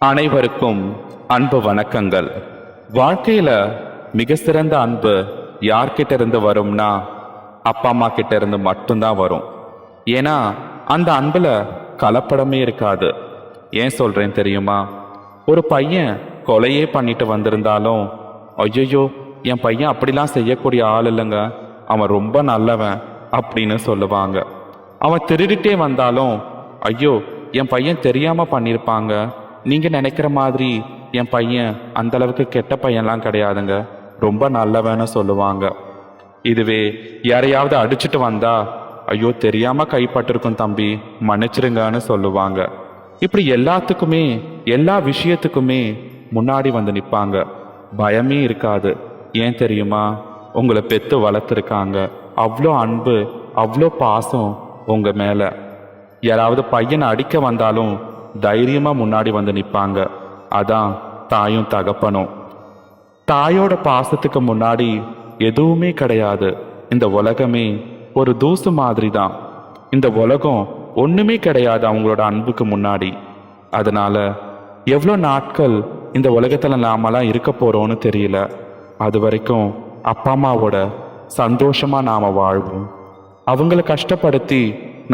அனைவருக்கும் அன்பு வணக்கங்கள். வாழ்க்கையில மிக சிறந்த அன்பு யார்கிட்ட இருந்து வரும்னா அப்பா அம்மா கிட்ட இருந்து மட்டும்தான் வரும். ஏன்னா அந்த அன்புல கலப்படமே இருக்காது. ஏன் சொல்றேன் தெரியுமா? ஒரு பையன் கொலையே பண்ணிட்டு வந்திருந்தாலும், ஐயோ என் பையன் அப்படிலாம் செய்யக்கூடிய ஆள் இல்லைங்க, அவன் ரொம்ப நல்லவன் அப்படின்னு சொல்லுவாங்க. அவன் திருடிட்டே வந்தாலும், ஐயோ என் பையன் தெரியாம பண்ணியிருப்பாங்க, நீங்க நினைக்கிற மாதிரி என் பையன் அந்த அளவுக்கு கெட்ட பையன்லாம் கிடையாதுங்க, ரொம்ப நல்லவன்னு சொல்லுவாங்க. இதுவே யாரையாவது அடிச்சுட்டு வந்தா, ஐயோ தெரியாம கைப்பட்டிருக்கும் தம்பி, மன்னிச்சிருங்கன்னு சொல்லுவாங்க. இப்படி எல்லாத்துக்குமே எல்லா விஷயத்துக்குமே முன்னாடி வந்து நிற்பாங்க. பயமே இருக்காது. ஏன் தெரியுமா? உங்களை பெத்து வளர்த்துருக்காங்க. அவ்வளோ அன்பு, அவ்வளோ பாசம் உங்க மேல. யாராவது பையனை அடிக்க வந்தாலும் தைரியமா முன்னாடி வந்து நிற்பாங்க. அதான் தாயும் தகப்பனும். தாயோட பாசத்துக்கு முன்னாடி எதுவுமே கிடையாது. இந்த உலகமே ஒரு தூசு மாதிரி தான். இந்த உலகம் ஒண்ணுமே கிடையாது அவங்களோட அன்புக்கு முன்னாடி. அதனால எவ்வளோ நாட்கள் இந்த உலகத்துல நாமெல்லாம் இருக்க போறோம்னு தெரியல. அது வரைக்கும் அப்பா அம்மாவோட சந்தோஷமா நாம வாழ்வோம். அவங்கள கஷ்டப்படுத்தி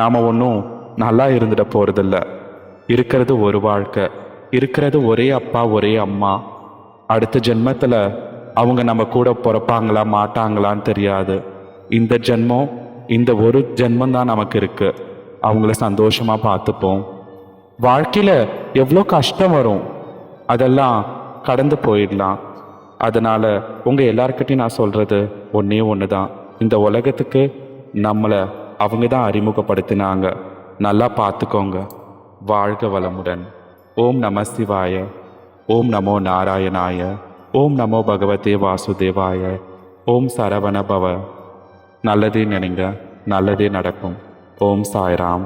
நாம ஒன்றும் நல்லா இருந்துட போறதில்ல. இருக்கிறது ஒரு வாழ்க்கை, இருக்கிறது ஒரே அப்பா ஒரே அம்மா. அடுத்த ஜென்மத்தில் அவங்க நம்ம கூட பிறப்பாங்களா மாட்டாங்களான்னு தெரியாது. இந்த ஜென்மம், இந்த ஒரு ஜென்மம் தான் நமக்கு இருக்கு. அவங்கள சந்தோஷமா பார்த்துப்போம். வாழ்க்கையில் எவ்வளோ கஷ்டம் வரும், அதெல்லாம் கடந்து போயிடலாம். அதனால உங்கள் எல்லார்கிட்டையும் நான் சொல்றது ஒன்றே ஒன்று தான். இந்த உலகத்துக்கு நம்மளை அவங்க தான் அறிமுகப்படுத்தினாங்க. நல்லா பார்த்துக்கோங்க. வாழ்க வளமுடன். ஓம் நம சிவாய. ஓம் நமோ நாராயணாய. ஓம் நமோ பகவதே வாசுதேவாய. ஓம் சரவண பவ. நல்லதே நினைங்க, நல்லதே நடக்கும். ஓம் சாய்ராம்.